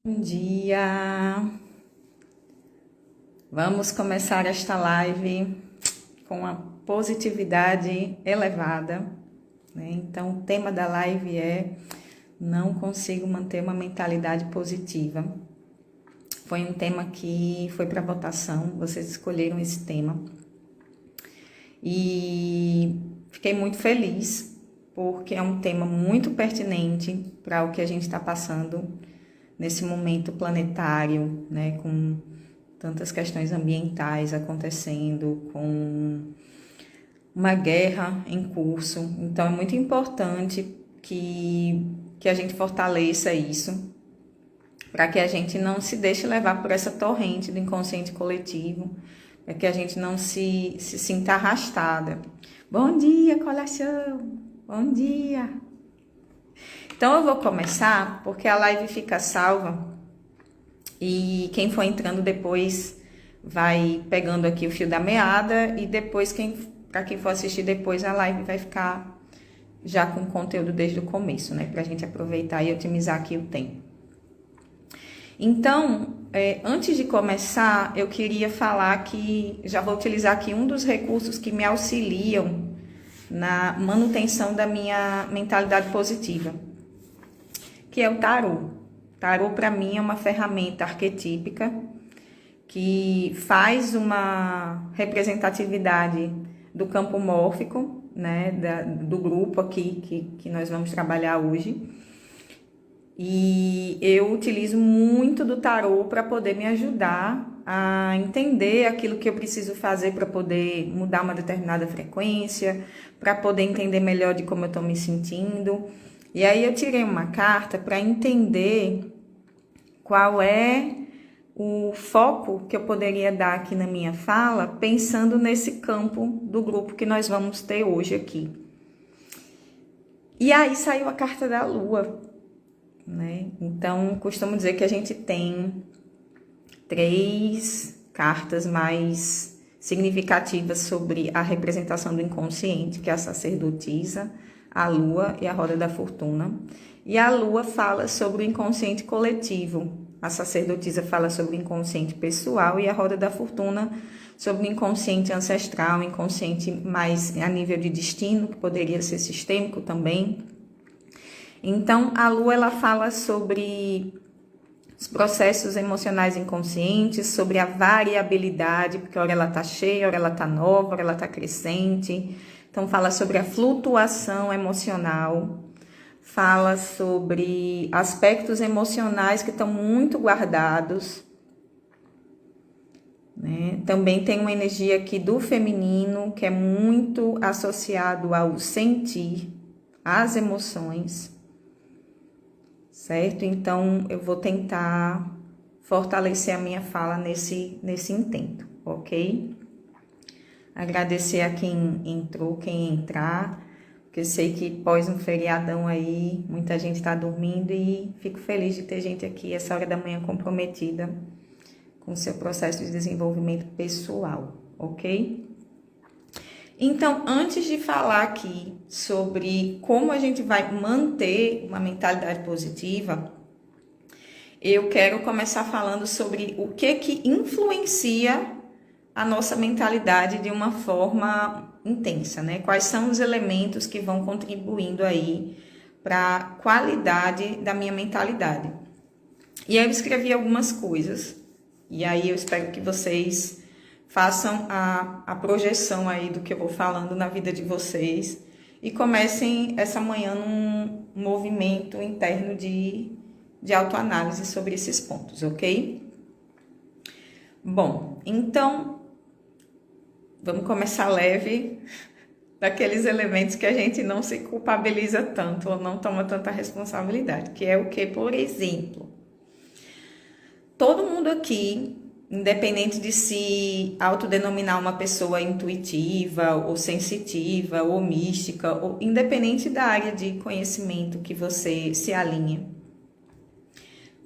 Bom dia! Vamos começar esta live com a positividade elevada, né? Então, o tema da live é não consigo manter uma mentalidade positiva. Foi um tema que foi para votação, vocês escolheram esse tema. E fiquei muito feliz, porque é um tema muito pertinente para o que a gente está passando nesse momento planetário, né, com tantas questões ambientais acontecendo, com uma guerra em curso. Então é muito importante que a gente fortaleça isso, para que a gente não se deixe levar por essa torrente do inconsciente coletivo, para que a gente não se sinta arrastada. Bom dia, coleção! Bom dia! Então eu vou começar, porque a live fica salva e quem for entrando depois vai pegando aqui o fio da meada e depois, para quem for assistir depois, a live vai ficar já com conteúdo desde o começo, né? Pra gente aproveitar e otimizar aqui o tempo. Então, antes de começar, eu queria falar que já vou utilizar aqui um dos recursos que me auxiliam na manutenção da minha mentalidade positiva, que é o tarô. Tarô, para mim, é uma ferramenta arquetípica que faz uma representatividade do campo mórfico, né, do grupo aqui que nós vamos trabalhar hoje. E eu utilizo muito do tarô para poder me ajudar a entender aquilo que eu preciso fazer para poder mudar uma determinada frequência, para poder entender melhor de como eu estou me sentindo. E aí eu tirei uma carta para entender qual é o foco que eu poderia dar aqui na minha fala, pensando nesse campo do grupo que nós vamos ter hoje aqui. E aí saiu a carta da Lua, né? Então, costumo dizer que a gente tem 3 cartas mais significativas sobre a representação do inconsciente, que é a sacerdotisa, a Lua e a roda da fortuna. E a Lua fala sobre o inconsciente coletivo, a sacerdotisa fala sobre o inconsciente pessoal e a roda da fortuna sobre o inconsciente ancestral, o inconsciente mais a nível de destino, que poderia ser sistêmico também. Então, a Lua ela fala sobre os processos emocionais inconscientes, sobre a variabilidade, porque hora ela está cheia, hora ela está nova, hora ela está crescente. Então, fala sobre a flutuação emocional, fala sobre aspectos emocionais que estão muito guardados, né? Também tem uma energia aqui do feminino, que é muito associado ao sentir, às emoções, certo? Então, eu vou tentar fortalecer a minha fala nesse intento, ok? Agradecer a quem entrou, quem entrar, porque eu sei que pós um feriadão aí, muita gente está dormindo e fico feliz de ter gente aqui essa hora da manhã comprometida com o seu processo de desenvolvimento pessoal, ok? Então, antes de falar aqui sobre como a gente vai manter uma mentalidade positiva, eu quero começar falando sobre o que influencia a nossa mentalidade de uma forma intensa, né? Quais são os elementos que vão contribuindo aí para a qualidade da minha mentalidade. E aí eu escrevi algumas coisas, e aí eu espero que vocês façam a projeção aí do que eu vou falando na vida de vocês e comecem essa manhã num movimento interno de autoanálise sobre esses pontos, ok? Bom, então, vamos começar leve, daqueles elementos que a gente não se culpabiliza tanto ou não toma tanta responsabilidade, que é o que, por exemplo, todo mundo aqui, independente de se autodenominar uma pessoa intuitiva ou sensitiva ou mística, ou independente da área de conhecimento que você se alinha,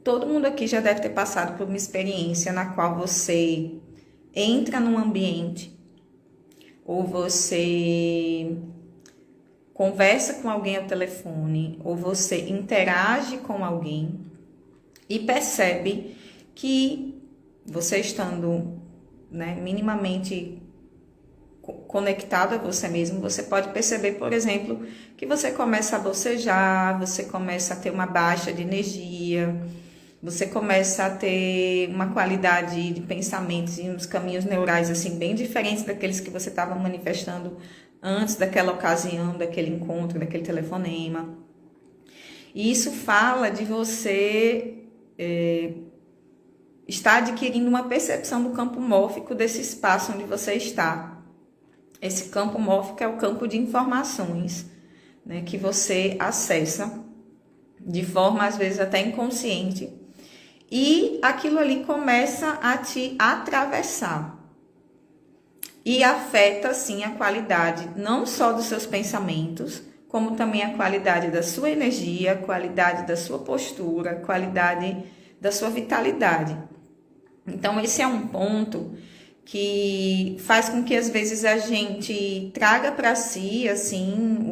todo mundo aqui já deve ter passado por uma experiência na qual você entra num ambiente ou você conversa com alguém ao telefone ou você interage com alguém e percebe que você estando, né, minimamente conectado a você mesmo, você pode perceber, por exemplo, que você começa a bocejar, você começa a ter uma baixa de energia, você começa a ter uma qualidade de pensamentos e uns caminhos neurais assim bem diferentes daqueles que você estava manifestando antes daquela ocasião, daquele encontro, daquele telefonema. E isso fala de você estar adquirindo uma percepção do campo mórfico desse espaço onde você está. Esse campo mórfico é o campo de informações, né, que você acessa de forma, às vezes, até inconsciente. E aquilo ali começa a te atravessar. E afeta, sim, a qualidade não só dos seus pensamentos, como também a qualidade da sua energia, a qualidade da sua postura, a qualidade da sua vitalidade. Então, esse é um ponto que faz com que às vezes a gente traga para si assim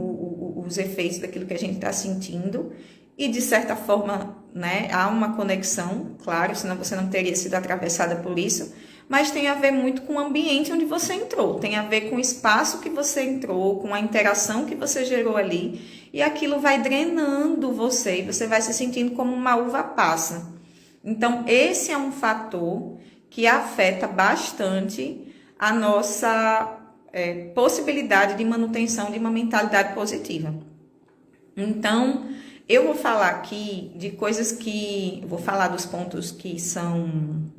os efeitos daquilo que a gente está sentindo e de certa forma, né, há uma conexão, claro, senão você não teria sido atravessada por isso, mas tem a ver muito com o ambiente onde você entrou, tem a ver com o espaço que você entrou, com a interação que você gerou ali, e aquilo vai drenando você e você vai se sentindo como uma uva passa. Então esse é um fator que afeta bastante a nossa possibilidade de manutenção de uma mentalidade positiva. Então, eu vou falar aqui de coisas que... Vou falar dos pontos que são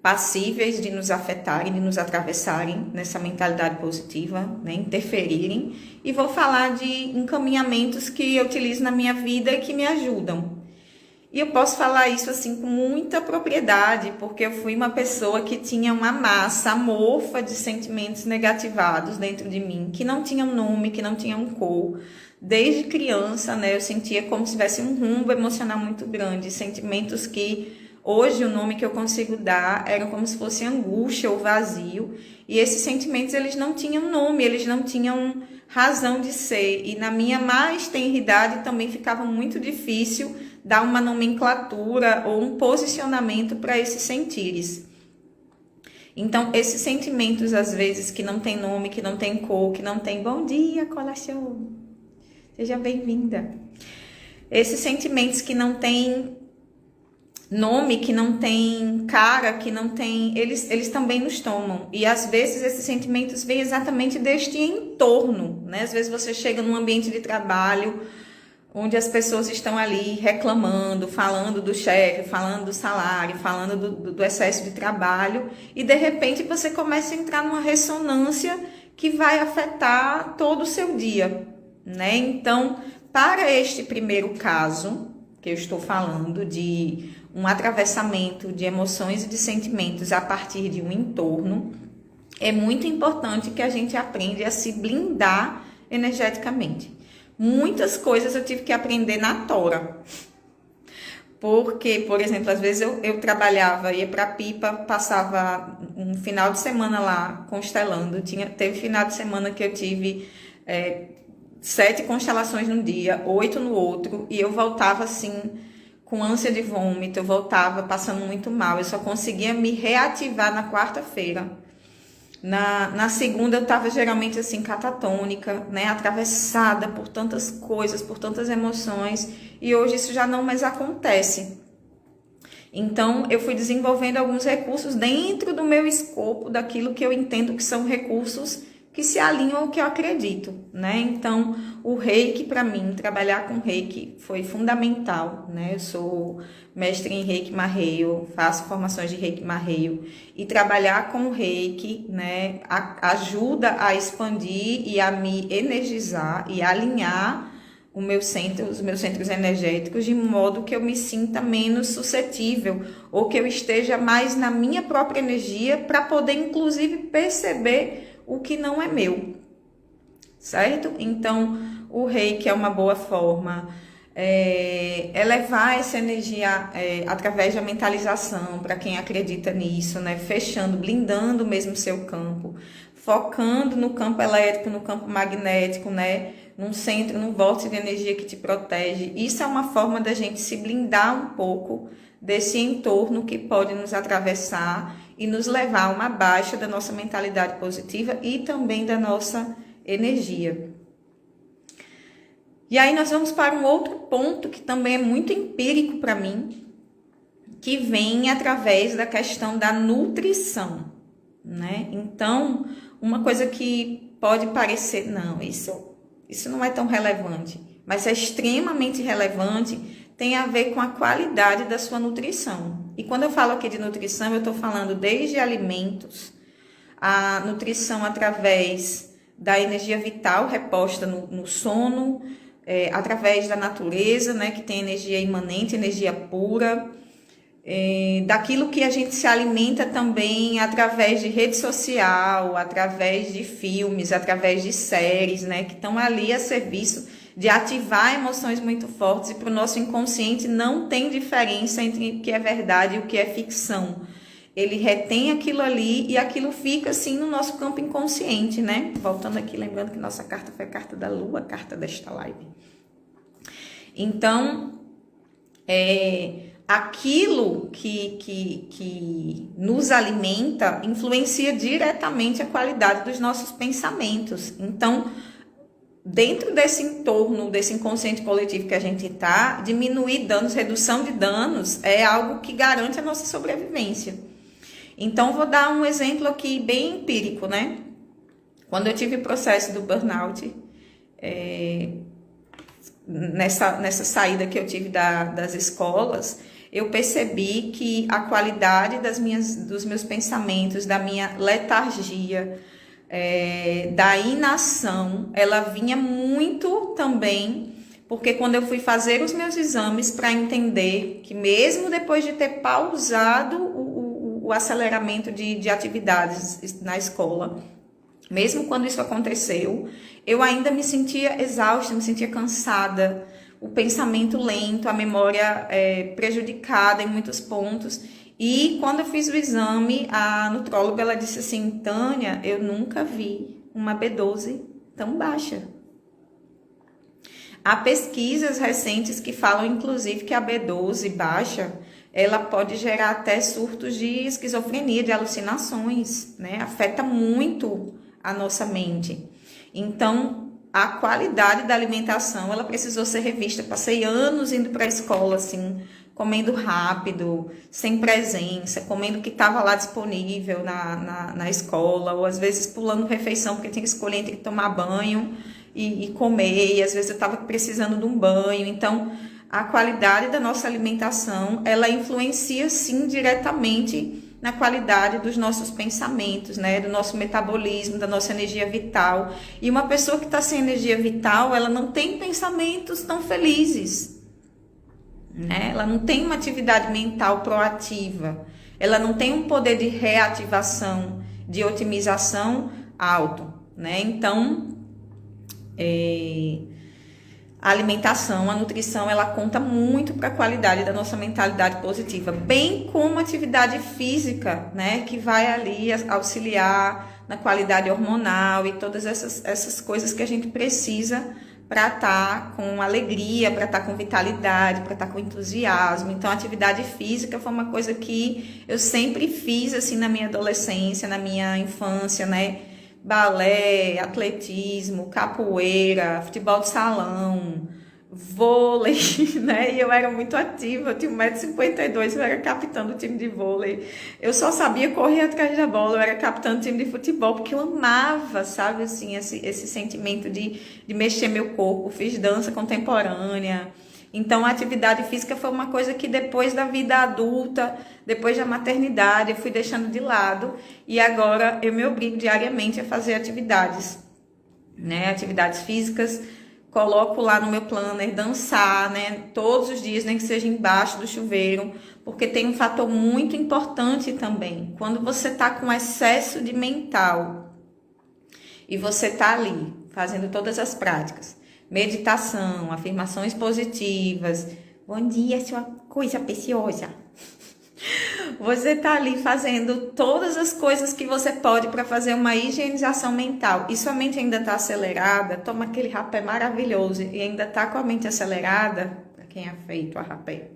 passíveis de nos afetarem, de nos atravessarem nessa mentalidade positiva, né, interferirem. E vou falar de encaminhamentos que eu utilizo na minha vida e que me ajudam. E eu posso falar isso assim com muita propriedade, porque eu fui uma pessoa que tinha uma massa amorfa de sentimentos negativados dentro de mim, que não tinham nome, que não tinham cor. Desde criança, né, eu sentia como se tivesse um rumbo emocional muito grande, sentimentos que hoje o nome que eu consigo dar era como se fosse angústia ou vazio. E esses sentimentos, eles não tinham nome, eles não tinham razão de ser. E na minha mais tenridade também ficava muito difícil dar uma nomenclatura ou um posicionamento para esses sentires. Então, esses sentimentos, às vezes, que não tem nome, que não tem cor, que não tem bom dia, colação, seja bem-vinda. Esses sentimentos que não tem nome, que não tem cara, que não tem... Eles também nos tomam. E, às vezes, esses sentimentos vêm exatamente deste entorno, né? Às vezes, você chega num ambiente de trabalho onde as pessoas estão ali reclamando, falando do chefe, falando do salário, falando do excesso de trabalho, e de repente você começa a entrar numa ressonância que vai afetar todo o seu dia, né? Então, para este primeiro caso que eu estou falando, de um atravessamento de emoções e de sentimentos a partir de um entorno, é muito importante que a gente aprenda a se blindar energeticamente. Muitas coisas eu tive que aprender na tora. Porque, por exemplo, às vezes eu trabalhava, ia para Pipa, passava um final de semana lá constelando. Teve final de semana que eu tive 7 constelações num dia, 8 no outro, e eu voltava assim com ânsia de vômito, eu voltava passando muito mal. Eu só conseguia me reativar na quarta-feira. Na segunda eu estava geralmente assim catatônica, né, atravessada por tantas coisas, por tantas emoções, e hoje isso já não mais acontece. Então eu fui desenvolvendo alguns recursos dentro do meu escopo, daquilo que eu entendo que são recursos que se alinham ao que eu acredito, né? Então, o Reiki, para mim, trabalhar com Reiki foi fundamental, né? Eu sou mestre em Reiki Marreio, faço formações de Reiki Marreio, e trabalhar com o Reiki, né, ajuda a expandir e a me energizar e alinhar os meus centros energéticos, de modo que eu me sinta menos suscetível, ou que eu esteja mais na minha própria energia, para poder, inclusive, perceber o que não é meu, certo? Então, o Reiki é uma boa forma, elevar essa energia através da mentalização, para quem acredita nisso, né? Fechando, blindando mesmo seu campo, focando no campo elétrico, no campo magnético, né? num centro, num vórtice de energia que te protege. Isso é uma forma da gente se blindar um pouco desse entorno que pode nos atravessar e nos levar a uma baixa da nossa mentalidade positiva e também da nossa energia. E aí nós vamos para um outro ponto que também é muito empírico para mim, que vem através da questão da nutrição, né? Então, uma coisa que pode parecer, não, isso não é tão relevante, mas é extremamente relevante, tem a ver com a qualidade da sua nutrição. E quando eu falo aqui de nutrição, eu estou falando desde alimentos, a nutrição através da energia vital reposta no sono, através da natureza, né, que tem energia imanente, energia pura, daquilo que a gente se alimenta também através de rede social, através de filmes, através de séries, né, que estão ali a serviço de ativar emoções muito fortes, e para o nosso inconsciente não tem diferença entre o que é verdade e o que é ficção. Ele retém aquilo ali e aquilo fica assim no nosso campo inconsciente, né? Voltando aqui, lembrando que nossa carta foi a carta da Lua, a carta desta live. Então, aquilo que nos alimenta influencia diretamente a qualidade dos nossos pensamentos. Então, dentro desse entorno, desse inconsciente coletivo que a gente está, diminuir danos, redução de danos é algo que garante a nossa sobrevivência. Então, vou dar um exemplo aqui bem empírico, né? Quando eu tive o processo do burnout, nessa saída que eu tive das escolas, eu percebi que a qualidade dos meus pensamentos, da minha letargia, da inação, ela vinha muito também, porque quando eu fui fazer os meus exames para entender que mesmo depois de ter pausado o aceleramento de atividades na escola, mesmo quando isso aconteceu, eu ainda me sentia exausta, me sentia cansada, o pensamento lento, a memória prejudicada em muitos pontos. E quando eu fiz o exame, a nutróloga ela disse assim: Tânia, eu nunca vi uma B12 tão baixa. Há pesquisas recentes que falam, inclusive, que a B12 baixa, ela pode gerar até surtos de esquizofrenia, de alucinações, né? Afeta muito a nossa mente. Então, a qualidade da alimentação, ela precisou ser revista. Passei anos indo para a escola, assim, comendo rápido, sem presença, comendo o que estava lá disponível na escola, ou às vezes pulando refeição, porque tinha que escolher entre tomar banho e comer, e às vezes eu estava precisando de um banho. Então, a qualidade da nossa alimentação, ela influencia, sim, diretamente na qualidade dos nossos pensamentos, né? Do nosso metabolismo, da nossa energia vital. E uma pessoa que está sem energia vital, ela não tem pensamentos tão felizes, né? Ela não tem uma atividade mental proativa, ela não tem um poder de reativação, de otimização alto, né? Então, a alimentação, a nutrição, ela conta muito para a qualidade da nossa mentalidade positiva, bem como a atividade física, né, que vai ali auxiliar na qualidade hormonal e todas essas coisas que a gente precisa para estar com alegria, para estar com vitalidade, para estar com entusiasmo. Então, a atividade física foi uma coisa que eu sempre fiz assim na minha adolescência, na minha infância, né? Balé, atletismo, capoeira, futebol de salão, vôlei, né? E eu era muito ativa, eu tinha 1,52 m, eu era capitã do time de vôlei. Eu só sabia correr atrás da bola, eu era capitã do time de futebol, porque eu amava, sabe, assim, esse sentimento de mexer meu corpo. Fiz dança contemporânea. Então, a atividade física foi uma coisa que depois da vida adulta, depois da maternidade, eu fui deixando de lado. E agora eu me obrigo diariamente a fazer atividades, né? Atividades físicas, coloco lá no meu planner, dançar, né? Todos os dias, nem que seja embaixo do chuveiro, porque tem um fator muito importante também. Quando você tá com excesso de mental e você tá ali fazendo todas as práticas, meditação, afirmações positivas. Bom dia, sua coisa preciosa. Você está ali fazendo todas as coisas que você pode para fazer uma higienização mental e sua mente ainda está acelerada, toma aquele rapé maravilhoso e ainda está com a mente acelerada, para quem é feito a rapé,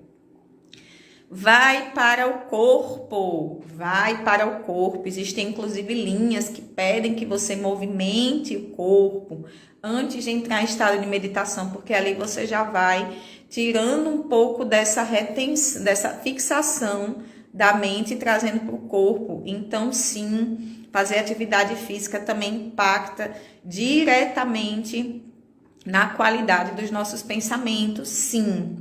vai para o corpo, vai para o corpo. Existem inclusive linhas que pedem que você movimente o corpo antes de entrar em estado de meditação, porque ali você já vai tirando um pouco dessa retenção, dessa fixação da mente e trazendo para o corpo. Então, sim, fazer atividade física também impacta diretamente na qualidade dos nossos pensamentos, sim.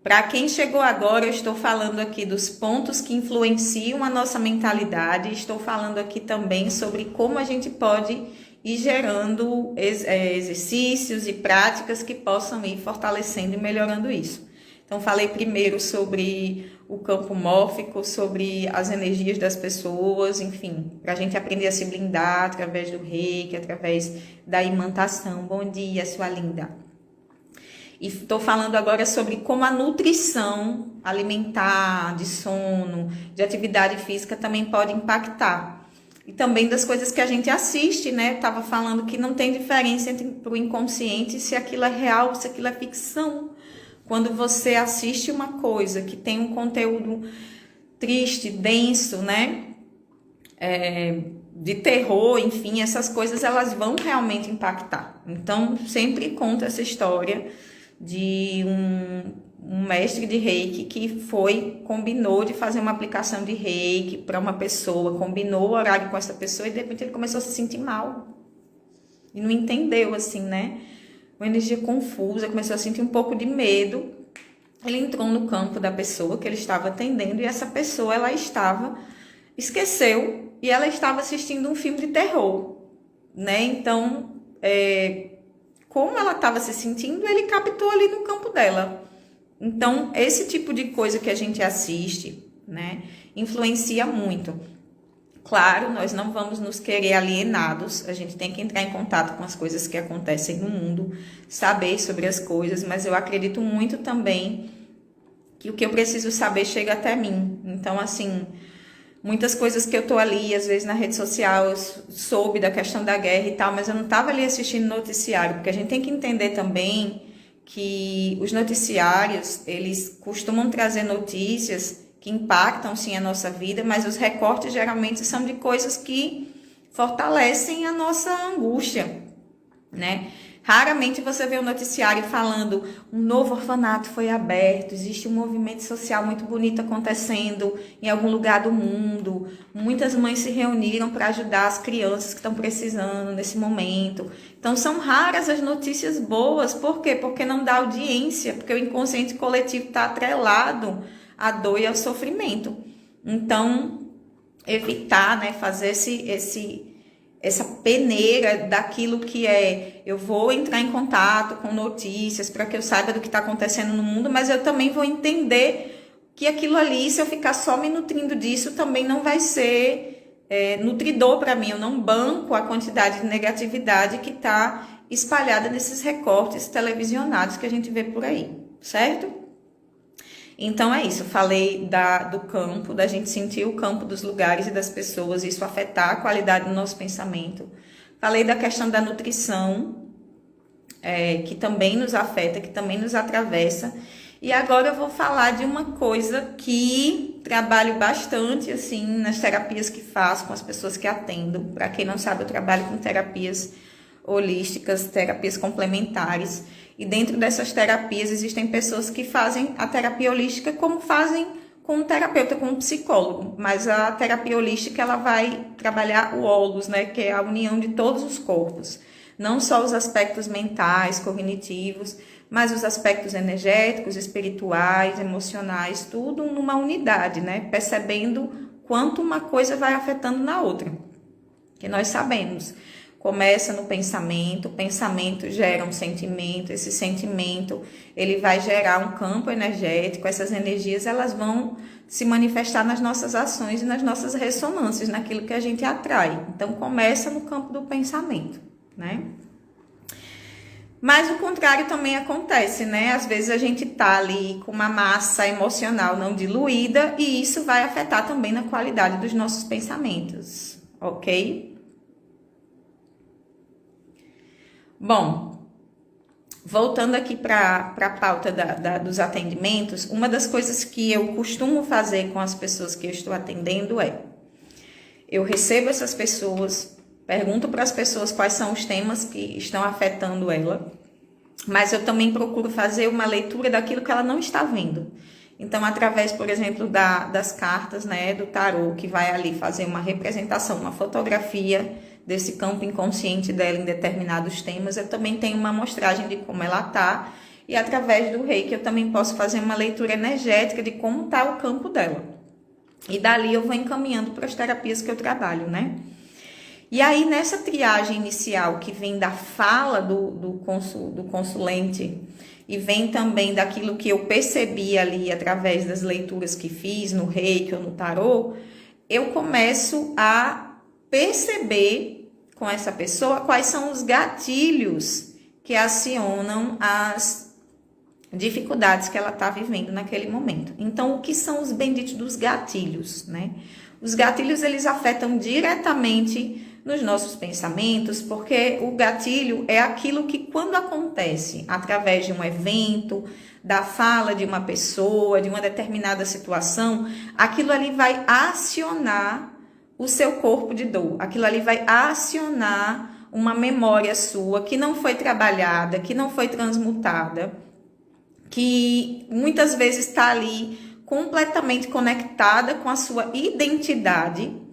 Para quem chegou agora, eu estou falando aqui dos pontos que influenciam a nossa mentalidade, estou falando aqui também sobre como a gente pode ir gerando exercícios e práticas que possam ir fortalecendo e melhorando isso. Então, falei primeiro sobre o campo mórfico, sobre as energias das pessoas, enfim, para a gente aprender a se blindar através do reiki, através da imantação. Bom dia, sua linda. E estou falando agora sobre como a nutrição alimentar, de sono, de atividade física também pode impactar. E também das coisas que a gente assiste, né? Estava falando que não tem diferença entre o inconsciente se aquilo é real, se aquilo é ficção. Quando você assiste uma coisa que tem um conteúdo triste, denso, né? De terror, enfim, essas coisas elas vão realmente impactar. Então, sempre conto essa história de um mestre de reiki que combinou de fazer uma aplicação de reiki para uma pessoa, combinou o horário com essa pessoa e de repente ele começou a se sentir mal. E não entendeu, assim, né? Uma energia confusa, começou a sentir um pouco de medo. Ele entrou no campo da pessoa que ele estava atendendo e essa pessoa, esqueceu e ela estava assistindo um filme de terror, né? Então, como ela estava se sentindo, ele captou ali no campo dela. Então, esse tipo de coisa que a gente assiste, né, influencia muito. Claro, nós não vamos nos querer alienados, a gente tem que entrar em contato com as coisas que acontecem no mundo, saber sobre as coisas, mas eu acredito muito também que o que eu preciso saber chega até mim. Então, assim, muitas coisas que eu tô ali, às vezes na rede social, eu soube da questão da guerra e tal, mas eu não tava ali assistindo noticiário, porque a gente tem que entender também que os noticiários, eles costumam trazer notícias que impactam sim a nossa vida, mas os recortes geralmente são de coisas que fortalecem a nossa angústia, né? Raramente você vê um noticiário falando um novo orfanato foi aberto, existe um movimento social muito bonito acontecendo em algum lugar do mundo, muitas mães se reuniram para ajudar as crianças que estão precisando nesse momento. Então são raras as notícias boas, por quê? Porque não dá audiência, porque o inconsciente coletivo está atrelado à dor e ao sofrimento. Então, evitar, né, fazer essa peneira daquilo que eu vou entrar em contato com notícias para que eu saiba do que está acontecendo no mundo, mas eu também vou entender que aquilo ali, se eu ficar só me nutrindo disso, também não vai ser nutridor para mim. Eu não banco a quantidade de negatividade que está espalhada nesses recortes televisionados que a gente vê por aí, certo? Então é isso, eu falei do campo, da gente sentir o campo dos lugares e das pessoas, isso afetar a qualidade do nosso pensamento. Falei da questão da nutrição, que também nos afeta, que também nos atravessa. E agora eu vou falar de uma coisa que trabalho bastante, assim, nas terapias que faço, com as pessoas que atendo. Para quem não sabe, eu trabalho com terapias holísticas, terapias complementares. E dentro dessas terapias existem pessoas que fazem a terapia holística como fazem com um terapeuta, com um psicólogo. Mas a terapia holística, ela vai trabalhar o holus, né? Que é a união de todos os corpos. Não só os aspectos mentais, cognitivos, mas os aspectos energéticos, espirituais, emocionais, tudo numa unidade, né? Percebendo quanto uma coisa vai afetando na outra. Que nós sabemos. Começa no pensamento, o pensamento gera um sentimento, esse sentimento ele vai gerar um campo energético, essas energias elas vão se manifestar nas nossas ações e nas nossas ressonâncias, naquilo que a gente atrai. Então começa no campo do pensamento, né? Mas o contrário também acontece, né? Às vezes a gente tá ali com uma massa emocional não diluída e isso vai afetar também na qualidade dos nossos pensamentos, ok? Bom, voltando aqui para a pauta dos atendimentos, uma das coisas que eu costumo fazer com as pessoas que eu estou atendendo é: eu recebo essas pessoas, pergunto para as pessoas quais são os temas que estão afetando ela, mas eu também procuro fazer uma leitura daquilo que ela não está vendo. Então, através, por exemplo, das cartas, né, do tarô, que vai ali fazer uma representação, uma fotografia desse campo inconsciente dela em determinados temas, eu também tenho uma amostragem de como ela está, e através do reiki eu também posso fazer uma leitura energética de como está o campo dela. E dali eu vou encaminhando para as terapias que eu trabalho, né? E aí, nessa triagem inicial, que vem da fala do consulente, e vem também daquilo que eu percebi ali através das leituras que fiz no reiki ou no tarô, eu começo a perceber com essa pessoa quais são os gatilhos que acionam as dificuldades que ela está vivendo naquele momento. Então, o que são os benditos dos gatilhos, né? Os gatilhos, eles afetam diretamente nos nossos pensamentos, porque o gatilho é aquilo que, quando acontece através de um evento, da fala de uma pessoa, de uma determinada situação, aquilo ali vai acionar o seu corpo de dor, aquilo ali vai acionar uma memória sua que não foi trabalhada, que não foi transmutada, que muitas vezes está ali completamente conectada com a sua identidade.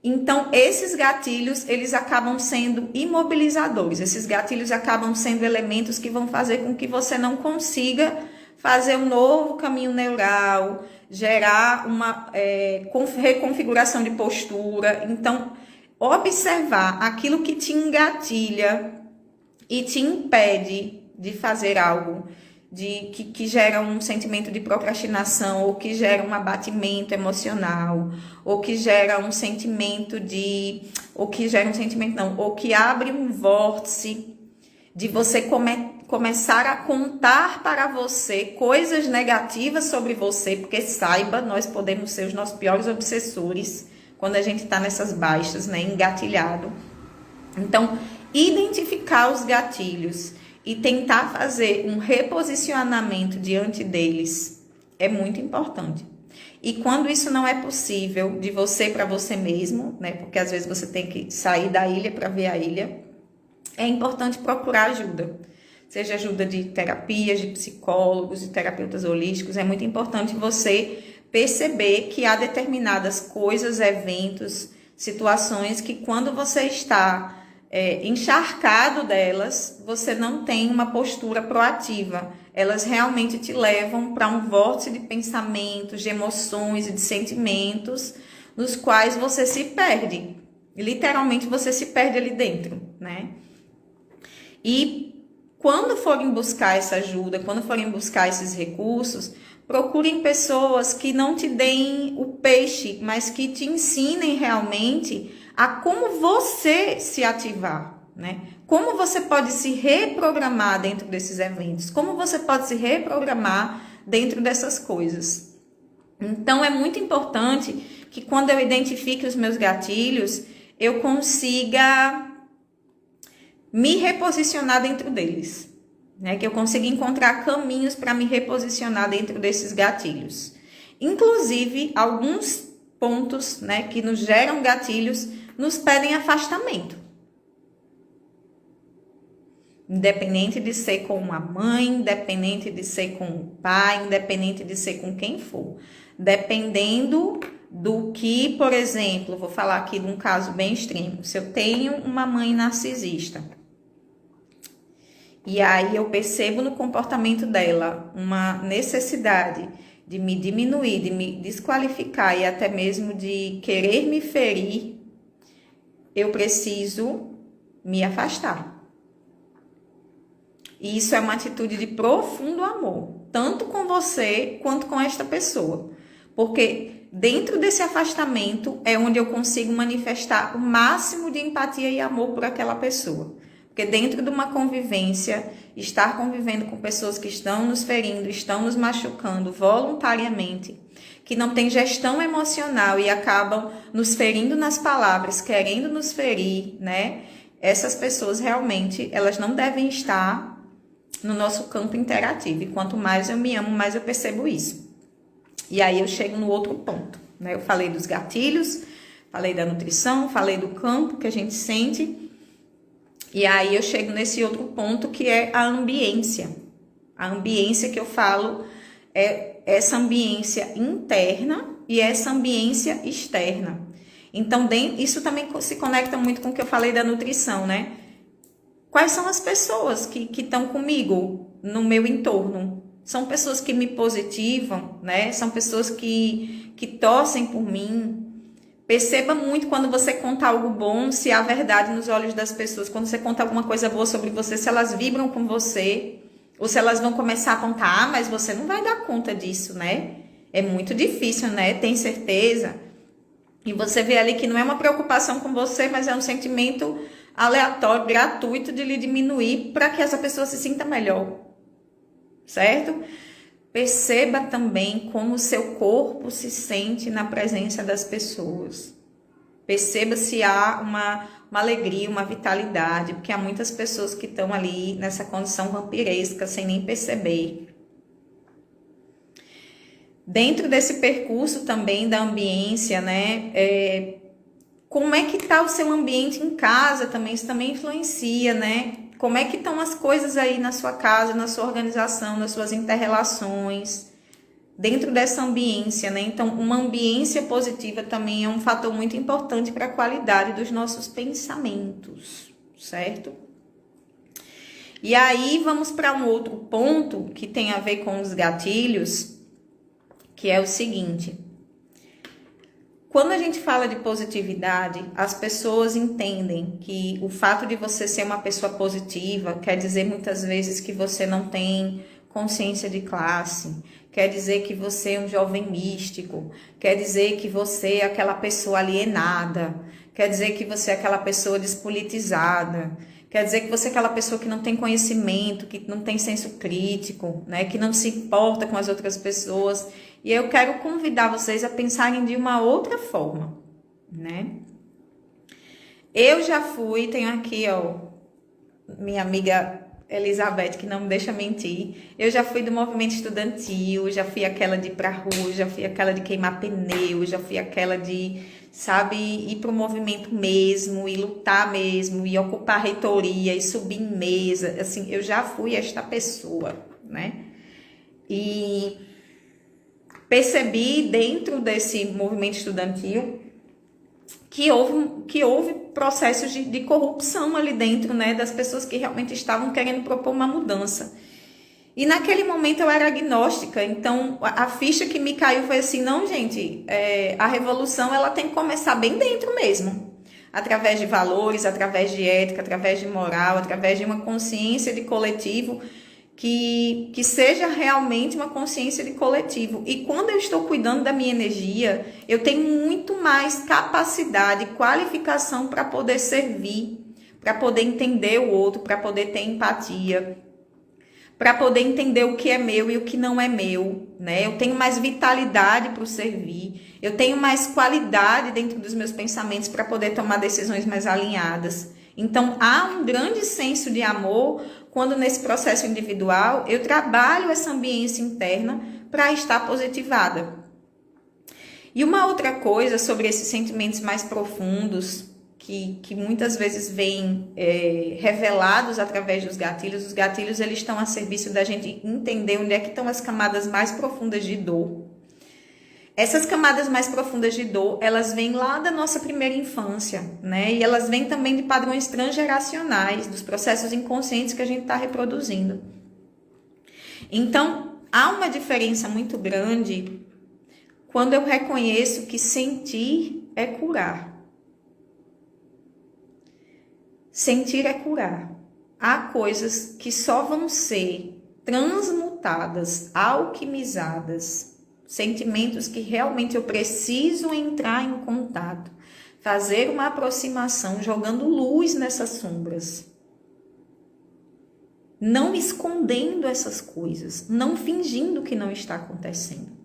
Então, esses gatilhos, eles acabam sendo imobilizadores. Esses gatilhos acabam sendo elementos que vão fazer com que você não consiga fazer um novo caminho neural, gerar uma reconfiguração de postura. Então, observar aquilo que te engatilha e te impede de fazer algo, que gera um sentimento de procrastinação, ou que gera um abatimento emocional, ou que gera um sentimento ou que abre um vórtice de você começar a contar para você coisas negativas sobre você, porque saiba, nós podemos ser os nossos piores obsessores quando a gente está nessas baixas, né, engatilhado. Então, identificar os gatilhos e tentar fazer um reposicionamento diante deles é muito importante. E quando isso não é possível, de você para você mesmo, né? Porque às vezes você tem que sair da ilha para ver a ilha, é importante procurar ajuda. Seja ajuda de terapias, de psicólogos, de terapeutas holísticos. É muito importante você perceber que há determinadas coisas, eventos, situações que, quando você está encharcado delas, você não tem uma postura proativa. Elas realmente te levam para um vórtice de pensamentos, de emoções e de sentimentos, nos quais você se perde. Literalmente você se perde ali dentro, né? E quando forem buscar essa ajuda, quando forem buscar esses recursos, procurem pessoas que não te deem o peixe, mas que te ensinem realmente a como você se ativar, né? Como você pode se reprogramar dentro desses eventos, como você pode se reprogramar dentro dessas coisas. Então, é muito importante que, quando eu identifique os meus gatilhos, eu consiga me reposicionar dentro deles, né? Que eu consiga encontrar caminhos para me reposicionar dentro desses gatilhos. Inclusive, alguns pontos, né, que nos geram gatilhos nos pedem afastamento. Independente de ser com uma mãe, independente de ser com o pai, independente de ser com quem for. Dependendo do que, por exemplo, vou falar aqui de um caso bem extremo. Se eu tenho uma mãe narcisista, e aí eu percebo no comportamento dela uma necessidade de me diminuir, de me desqualificar e até mesmo de querer me ferir, eu preciso me afastar. E isso é uma atitude de profundo amor, tanto com você quanto com esta pessoa. Porque dentro desse afastamento é onde eu consigo manifestar o máximo de empatia e amor por aquela pessoa. Porque dentro de uma convivência, estar convivendo com pessoas que estão nos ferindo, estão nos machucando voluntariamente, que não tem gestão emocional e acabam nos ferindo nas palavras, querendo nos ferir, né? Essas pessoas realmente, elas não devem estar no nosso campo interativo. E quanto mais eu me amo, mais eu percebo isso. E aí eu chego no outro ponto, né? Eu falei dos gatilhos, falei da nutrição, falei do campo que a gente sente. E aí eu chego nesse outro ponto que é a ambiência. A ambiência que eu falo é essa ambiência interna e essa ambiência externa. Então, isso também se conecta muito com o que eu falei da nutrição, né? Quais são as pessoas que estão comigo no meu entorno? São pessoas que me positivam, né? São pessoas que torcem por mim. Perceba muito quando você conta algo bom, se há verdade nos olhos das pessoas. Quando você conta alguma coisa boa sobre você, se elas vibram com você, ou se elas vão começar a apontar, mas você não vai dar conta disso, né? É muito difícil, né? Tem certeza? E você vê ali que não é uma preocupação com você, mas é um sentimento aleatório, gratuito de lhe diminuir para que essa pessoa se sinta melhor, certo? Perceba também como o seu corpo se sente na presença das pessoas. Perceba se há uma alegria, uma vitalidade, porque há muitas pessoas que estão ali nessa condição vampiresca sem nem perceber. Dentro desse percurso também da ambiência, né? Como é que está o seu ambiente em casa também? Isso também influencia, né? Como é que estão as coisas aí na sua casa, na sua organização, nas suas inter-relações, dentro dessa ambiência, né? Então, uma ambiência positiva também é um fator muito importante para a qualidade dos nossos pensamentos, certo? E aí, vamos para um outro ponto que tem a ver com os gatilhos, que é o seguinte. Quando a gente fala de positividade, as pessoas entendem que o fato de você ser uma pessoa positiva quer dizer muitas vezes que você não tem consciência de classe, quer dizer que você é um jovem místico, quer dizer que você é aquela pessoa alienada, quer dizer que você é aquela pessoa despolitizada, quer dizer que você é aquela pessoa que não tem conhecimento, que não tem senso crítico, né, que não se importa com as outras pessoas. E eu quero convidar vocês a pensarem de uma outra forma, né? Eu já fui, tenho aqui, ó, minha amiga Elizabeth, que não me deixa mentir. Eu já fui do movimento estudantil, já fui aquela de ir pra rua, já fui aquela de queimar pneu, já fui aquela de, sabe, ir pro movimento mesmo, e lutar mesmo, e ocupar a reitoria, e subir em mesa. Assim, eu já fui esta pessoa, né? E percebi dentro desse movimento estudantil que houve processos de corrupção ali dentro, né, das pessoas que realmente estavam querendo propor uma mudança. E naquele momento eu era agnóstica, então a ficha que me caiu foi assim, não, gente, a revolução ela tem que começar bem dentro mesmo, através de valores, através de ética, através de moral, através de uma consciência de coletivo, que seja realmente uma consciência de coletivo. E quando eu estou cuidando da minha energia, eu tenho muito mais capacidade, qualificação para poder servir, para poder entender o outro, para poder ter empatia, para poder entender o que é meu e o que não é meu, né? Eu tenho mais vitalidade para o servir, eu tenho mais qualidade dentro dos meus pensamentos para poder tomar decisões mais alinhadas. Então, há um grande senso de amor quando nesse processo individual eu trabalho essa ambiência interna para estar positivada. E uma outra coisa sobre esses sentimentos mais profundos, que muitas vezes vêm revelados através dos gatilhos. Os gatilhos eles estão a serviço da gente entender onde é que estão as camadas mais profundas de dor. Essas camadas mais profundas de dor, elas vêm lá da nossa primeira infância, né? E elas vêm também de padrões transgeracionais, dos processos inconscientes que a gente está reproduzindo. Então, há uma diferença muito grande quando eu reconheço que sentir é curar. Sentir é curar. Há coisas que só vão ser transmutadas, alquimizadas, sentimentos que realmente eu preciso entrar em contato, fazer uma aproximação, jogando luz nessas sombras. não escondendo essas coisas, não fingindo que não está acontecendo.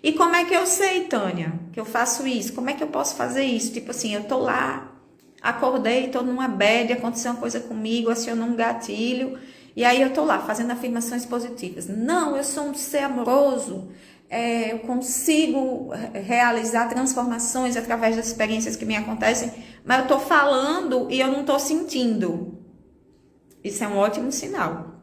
E como é que eu sei, Tânia, que eu faço isso? Como é que eu posso fazer isso? Tipo assim, eu tô lá, acordei, tô numa bad, aconteceu uma coisa comigo, acionou um gatilho, e aí eu tô lá fazendo afirmações positivas. Não, eu sou um ser amoroso, eu consigo realizar transformações através das experiências que me acontecem, mas eu tô falando e eu não tô sentindo. Isso é um ótimo sinal.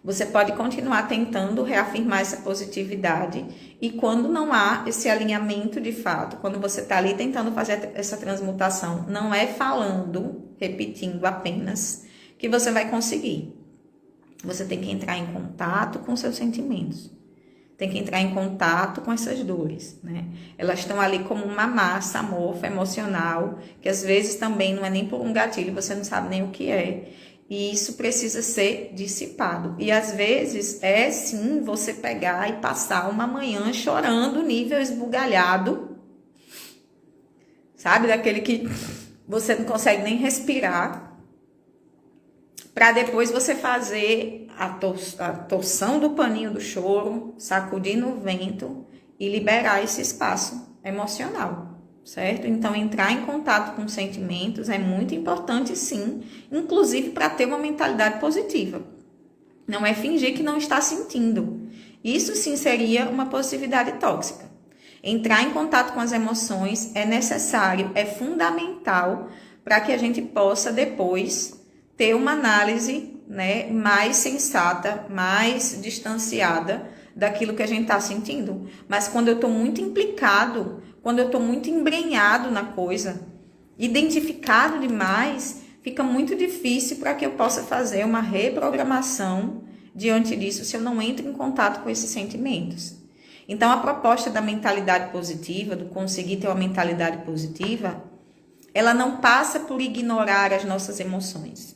Você pode continuar tentando reafirmar essa positividade e quando não há esse alinhamento de fato, quando você está ali tentando fazer essa transmutação, não é falando, repetindo apenas, que você vai conseguir. Você tem que entrar em contato com seus sentimentos. Tem que entrar em contato com essas dores, né? Elas estão ali como uma massa amorfa emocional, que às vezes também não é nem por um gatilho, você não sabe nem o que é. E isso precisa ser dissipado. E às vezes é sim você pegar e passar uma manhã chorando, nível esbugalhado, sabe? Daquele que você não consegue nem respirar, para depois você fazer a torção do paninho do choro, sacudir no vento e liberar esse espaço emocional, certo? Então, entrar em contato com sentimentos é muito importante, sim, inclusive para ter uma mentalidade positiva. Não é fingir que não está sentindo. Isso sim seria uma positividade tóxica. Entrar em contato com as emoções é necessário, é fundamental para que a gente possa depois ter uma análise, né, mais sensata, mais distanciada daquilo que a gente está sentindo. Mas quando eu estou muito implicado, quando eu estou muito embrenhado na coisa, identificado demais, fica muito difícil para que eu possa fazer uma reprogramação diante disso se eu não entro em contato com esses sentimentos. Então, a proposta da mentalidade positiva, do conseguir ter uma mentalidade positiva, ela não passa por ignorar as nossas emoções.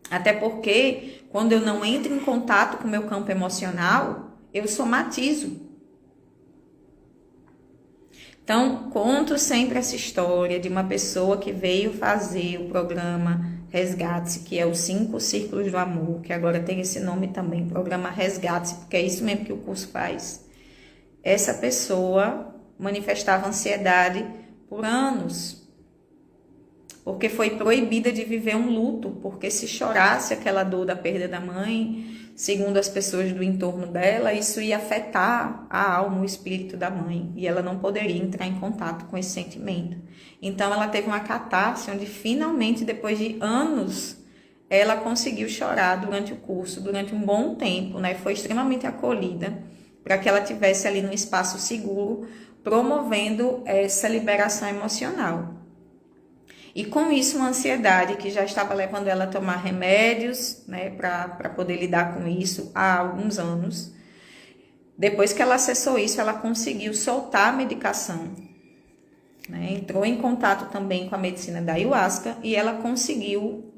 Até porque, quando eu não entro em contato com o meu campo emocional, eu somatizo. Então, conto sempre essa história de uma pessoa que veio fazer o programa Resgate-se, que é os 5 Círculos do Amor, que agora tem esse nome também, programa Resgate-se, porque é isso mesmo que o curso faz. Essa pessoa manifestava ansiedade por anos, porque foi proibida de viver um luto, porque se chorasse aquela dor da perda da mãe, segundo as pessoas do entorno dela, isso ia afetar a alma, o espírito da mãe, e ela não poderia entrar em contato com esse sentimento. Então ela teve uma catarse, onde finalmente, depois de anos, ela conseguiu chorar durante o curso, durante um bom tempo, né? Foi extremamente acolhida, para que ela tivesse ali num espaço seguro, promovendo essa liberação emocional. E com isso, uma ansiedade que já estava levando ela a tomar remédios, né, para poder lidar com isso há alguns anos. Depois que ela acessou isso, ela conseguiu soltar a medicação, né, entrou em contato também com a medicina da ayahuasca e ela conseguiu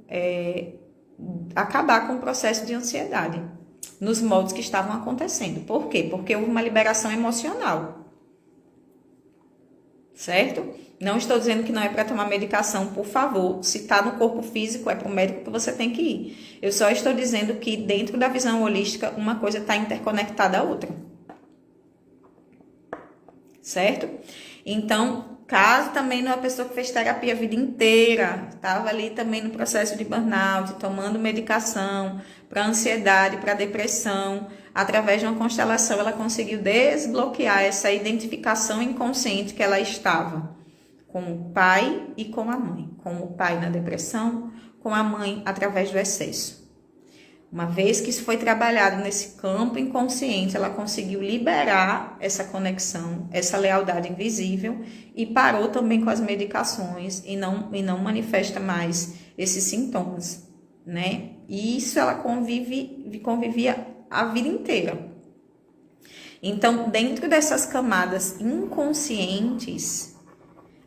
acabar com o processo de ansiedade nos moldes que estavam acontecendo. Por quê? Porque houve uma liberação emocional, certo? Não estou dizendo que não é para tomar medicação, por favor. Se está no corpo físico, é para o médico que você tem que ir. Eu só estou dizendo que dentro da visão holística, uma coisa está interconectada à outra. Certo? Então, caso também não é uma pessoa que fez terapia a vida inteira, estava ali também no processo de burnout, tomando medicação para ansiedade, para depressão, através de uma constelação ela conseguiu desbloquear essa identificação inconsciente que ela estava com o pai e com a mãe, com o pai na depressão, com a mãe através do excesso. Uma vez que isso foi trabalhado nesse campo inconsciente, ela conseguiu liberar essa conexão, essa lealdade invisível e parou também com as medicações e não manifesta mais esses sintomas, né? E isso ela convivia a vida inteira. Então, dentro dessas camadas inconscientes,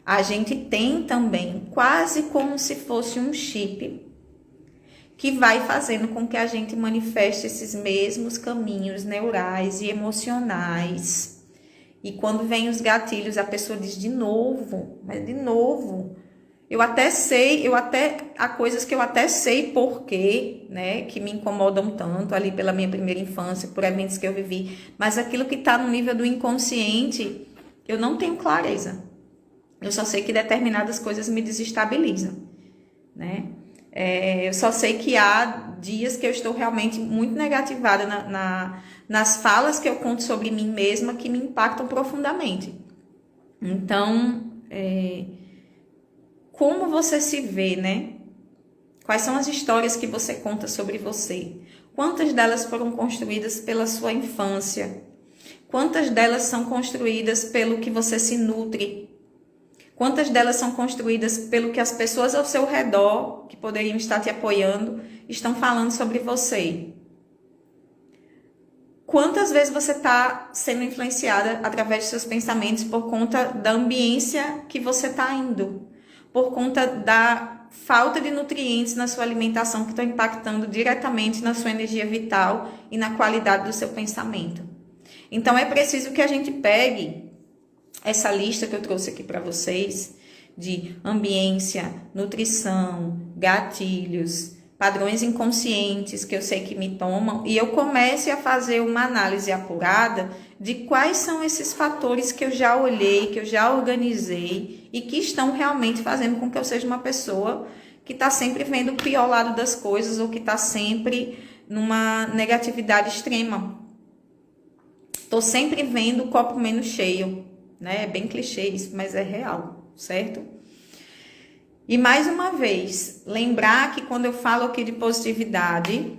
a gente tem também quase como se fosse um chip que vai fazendo com que a gente manifeste esses mesmos caminhos neurais e emocionais. E quando vem os gatilhos, a pessoa diz de novo, mas de novo, há coisas que eu até sei por quê, né, que me incomodam tanto ali pela minha primeira infância, por eventos que eu vivi, mas aquilo que está no nível do inconsciente, eu não tenho clareza. Eu só sei que determinadas coisas me desestabilizam, né? Eu só sei que há dias que eu estou realmente muito negativada nas falas que eu conto sobre mim mesma que me impactam profundamente. Então, como você se vê, né? Quais são as histórias que você conta sobre você? Quantas delas foram construídas pela sua infância? Quantas delas são construídas pelo que você se nutre? Quantas delas são construídas pelo que as pessoas ao seu redor, que poderiam estar te apoiando, estão falando sobre você? Quantas vezes você está sendo influenciada através de seus pensamentos por conta da ambiência que você está indo? Por conta da falta de nutrientes na sua alimentação que estão impactando diretamente na sua energia vital e na qualidade do seu pensamento. Então é preciso que a gente pegue essa lista que eu trouxe aqui para vocês de ambiência, nutrição, gatilhos, padrões inconscientes que eu sei que me tomam e eu comece a fazer uma análise apurada de quais são esses fatores que eu já olhei, que eu já organizei e que estão realmente fazendo com que eu seja uma pessoa que está sempre vendo o pior lado das coisas ou que está sempre numa negatividade extrema. Estou sempre vendo o copo menos cheio, né? É bem clichê isso, mas é real, certo? E mais uma vez, lembrar que quando eu falo aqui de positividade,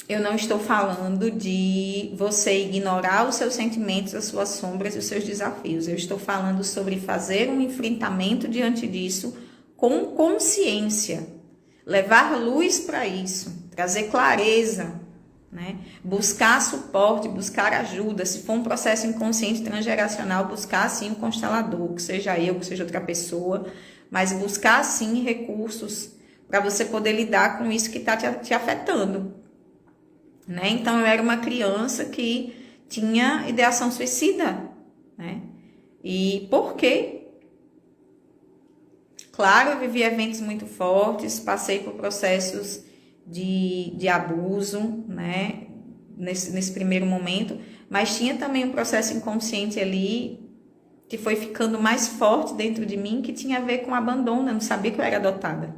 eu não estou falando de você ignorar os seus sentimentos, as suas sombras e os seus desafios. Eu estou falando sobre fazer um enfrentamento diante disso com consciência, levar luz para isso, trazer clareza, né? Buscar suporte, buscar ajuda. Se for um processo inconsciente transgeracional, buscar sim um constelador, que seja eu, que seja outra pessoa, mas buscar sim recursos para você poder lidar com isso que está te afetando, né? Então eu era uma criança que tinha ideação suicida, né? E por quê? Claro, eu vivi eventos muito fortes, passei por processos de abuso, né? Nesse primeiro momento, mas tinha também um processo inconsciente ali que foi ficando mais forte dentro de mim, que tinha a ver com abandono. Eu não sabia que eu era adotada.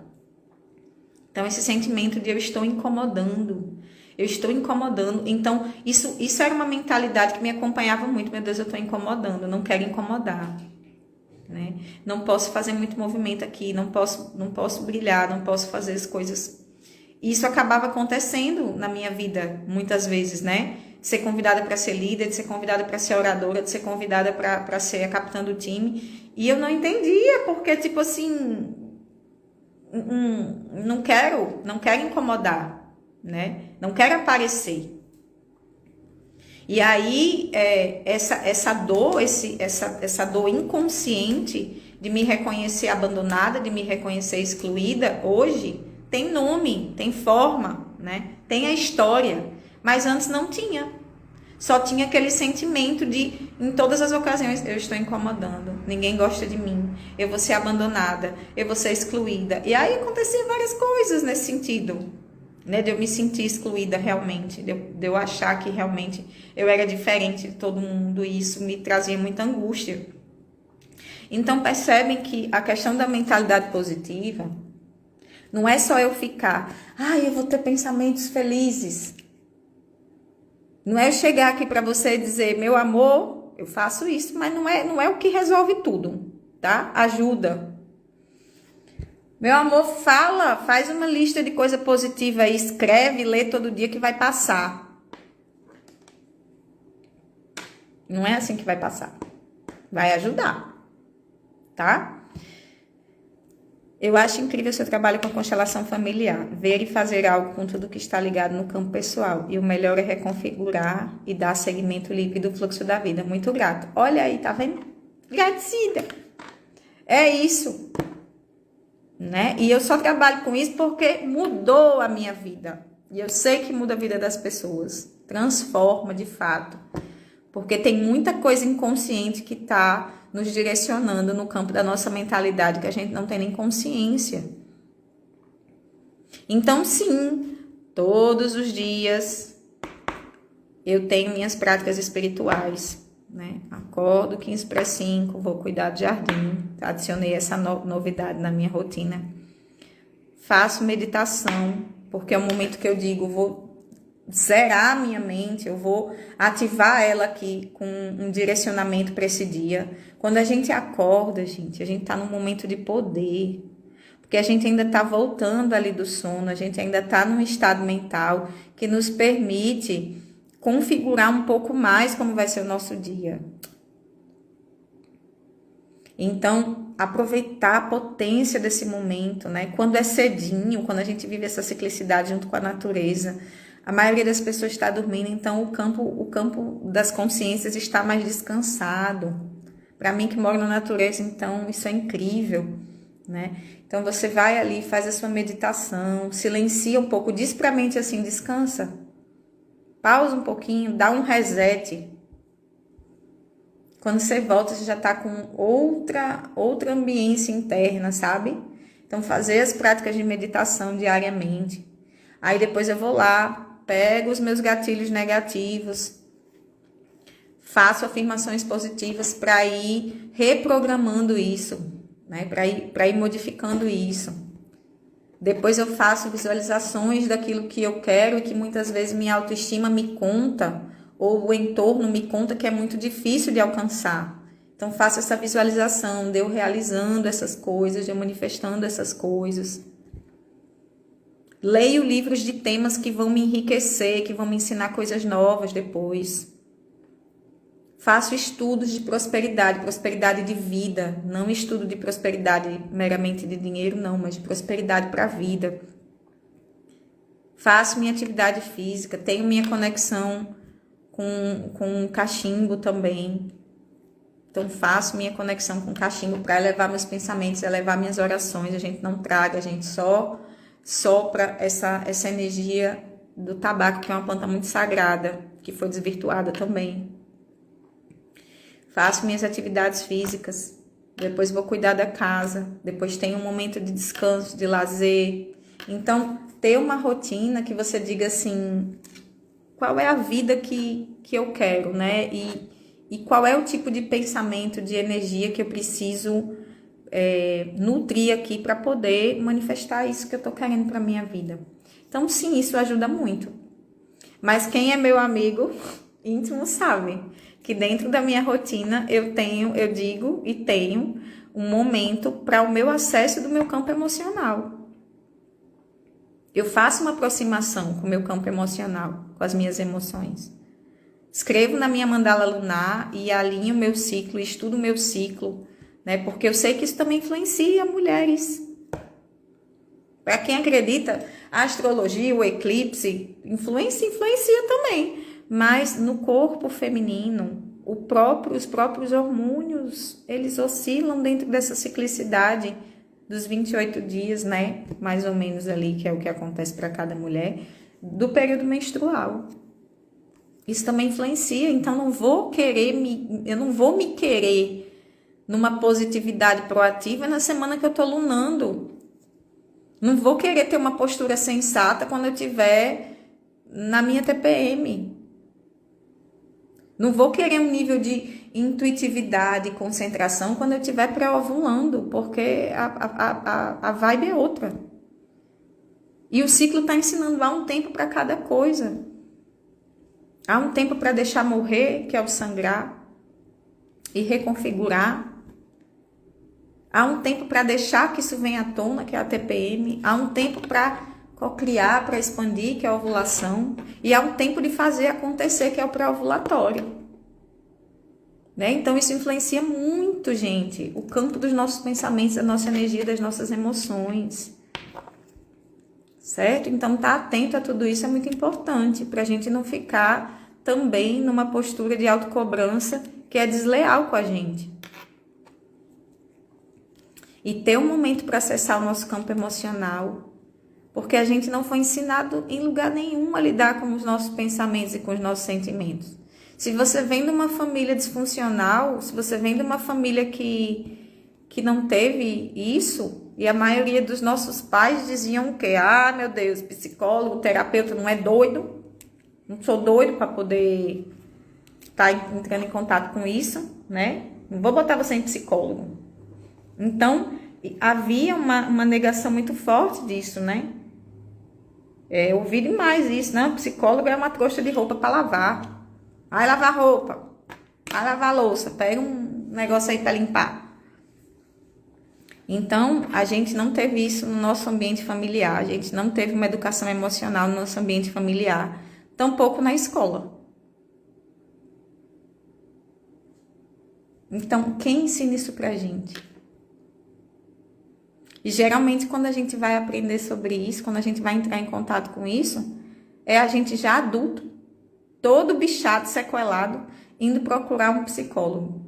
Então, esse sentimento de eu estou incomodando. Então, isso era uma mentalidade que me acompanhava muito. Meu Deus, eu estou incomodando, eu não quero incomodar, né? Não posso fazer muito movimento aqui, não posso brilhar, não posso fazer as coisas. Isso acabava acontecendo na minha vida, muitas vezes, né? De ser convidada para ser líder, de ser convidada para ser oradora, de ser convidada para ser a capitã do time. E eu não entendia, porque, tipo assim, não quero incomodar, né? Não quero aparecer. E aí, essa dor, essa dor inconsciente de me reconhecer abandonada, de me reconhecer excluída, hoje tem nome, tem forma, né? Tem a história, mas antes não tinha. Só tinha aquele sentimento de, em todas as ocasiões, eu estou incomodando, ninguém gosta de mim, eu vou ser abandonada, eu vou ser excluída. E aí aconteciam várias coisas nesse sentido, né? De eu me sentir excluída realmente, de eu achar que realmente eu era diferente de todo mundo, e isso me trazia muita angústia. Então percebem que a questão da mentalidade positiva não é só eu ficar, eu vou ter pensamentos felizes. Não é eu chegar aqui para você e dizer, meu amor, eu faço isso, mas não é o que resolve tudo, tá? Ajuda. Meu amor, faz uma lista de coisa positiva aí, escreve, lê todo dia que vai passar. Não é assim que vai passar. Vai ajudar, tá? Eu acho incrível o seu trabalho com a constelação familiar. Ver e fazer algo com tudo que está ligado no campo pessoal. E o melhor é reconfigurar e dar seguimento livre do fluxo da vida. Muito grato. Olha aí, tá vendo? Agradecida. É isso. Né? E eu só trabalho com isso porque mudou a minha vida. E eu sei que muda a vida das pessoas. Transforma, de fato. Porque tem muita coisa inconsciente que está nos direcionando no campo da nossa mentalidade que a gente não tem nem consciência. Então, sim, todos os dias eu tenho minhas práticas espirituais, né? Acordo 15 para 5, vou cuidar do jardim, adicionei essa novidade na minha rotina. Faço meditação, porque é o momento que eu digo, vou zerar a minha mente, eu vou ativar ela aqui com um direcionamento para esse dia. Quando a gente acorda, gente, a gente está num momento de poder, porque a gente ainda está voltando ali do sono, a gente ainda está num estado mental que nos permite configurar um pouco mais como vai ser o nosso dia. Então, aproveitar a potência desse momento, né? Quando é cedinho, quando a gente vive essa ciclicidade junto com a natureza, a maioria das pessoas está dormindo, então o campo das consciências está mais descansado. Para mim que moro na natureza, então isso é incrível, né? Então você vai ali, faz a sua meditação, silencia um pouco, diz para a mente assim, descansa, pausa um pouquinho, dá um reset. Quando você volta, você já está com outra ambiência interna, sabe? Então fazer as práticas de meditação diariamente. Aí depois eu vou lá, pego os meus gatilhos negativos, faço afirmações positivas para ir reprogramando isso, né? Para ir modificando isso. Depois eu faço visualizações daquilo que eu quero e que muitas vezes minha autoestima me conta, ou o entorno me conta que é muito difícil de alcançar. Então faço essa visualização de eu realizando essas coisas, de eu manifestando essas coisas. Leio livros de temas que vão me enriquecer, que vão me ensinar coisas novas depois. Faço estudos de prosperidade de vida. Não estudo de prosperidade meramente de dinheiro, não, mas de prosperidade para a vida. Faço minha atividade física, tenho minha conexão com o cachimbo também. Então, faço minha conexão com o cachimbo para elevar meus pensamentos, elevar minhas orações. A gente não traga, a gente só sopra essa energia do tabaco, que é uma planta muito sagrada, que foi desvirtuada também. Faço minhas atividades físicas, depois vou cuidar da casa, depois tenho um momento de descanso, de lazer. Então, ter uma rotina que você diga assim, qual é a vida que eu quero, né? E qual é o tipo de pensamento, de energia que eu preciso nutrir aqui para poder manifestar isso que eu tô querendo para minha vida. Então, sim, isso ajuda muito. Mas quem é meu amigo íntimo sabe que dentro da minha rotina eu digo e tenho um momento para o meu acesso do meu campo emocional. Eu faço uma aproximação com o meu campo emocional, com as minhas emoções. Escrevo na minha mandala lunar e alinho o meu ciclo, estudo o meu ciclo, né? Porque eu sei que isso também influencia mulheres. Para quem acredita, a astrologia, o eclipse, influencia também. Mas no corpo feminino, os próprios hormônios, eles oscilam dentro dessa ciclicidade dos 28 dias, né? Mais ou menos ali, que é o que acontece para cada mulher, do período menstrual. Isso também influencia, então eu não vou me querer numa positividade proativa na semana que eu tô lunando. Não vou querer ter uma postura sensata quando eu estiver na minha TPM. Não vou querer um nível de intuitividade e concentração quando eu estiver pré-ovulando, porque a vibe é outra. E o ciclo está ensinando, há um tempo para cada coisa. Há um tempo para deixar morrer, que é o sangrar, e reconfigurar. Há um tempo para deixar que isso venha à tona, que é a TPM. Há um tempo para cocriar, para expandir, que é a ovulação. E há um tempo de fazer acontecer, que é o pré-ovulatório. Né? Então, isso influencia muito, gente, o campo dos nossos pensamentos, da nossa energia, das nossas emoções. Certo? Então, estar atento a tudo isso é muito importante, para a gente não ficar também numa postura de autocobrança que é desleal com a gente. E ter um momento para acessar o nosso campo emocional, porque a gente não foi ensinado em lugar nenhum a lidar com os nossos pensamentos e com os nossos sentimentos. Se você vem de uma família disfuncional, se você vem de uma família que não teve isso, e a maioria dos nossos pais diziam que, ah, meu Deus, psicólogo, terapeuta não é doido, não sou doido para poder estar entrando em contato com isso, né? Não vou botar você em psicólogo. Então, havia uma negação muito forte disso, né? Eu ouvi demais isso, né? O psicólogo é uma trouxa de roupa para lavar. Vai lavar roupa, vai lavar louça, pega um negócio aí para limpar. Então, a gente não teve isso no nosso ambiente familiar, a gente não teve uma educação emocional no nosso ambiente familiar, tampouco na escola. Então, quem ensina isso pra gente? E geralmente, quando a gente vai aprender sobre isso, quando a gente vai entrar em contato com isso, é a gente já adulto, todo bichado, sequelado, indo procurar um psicólogo.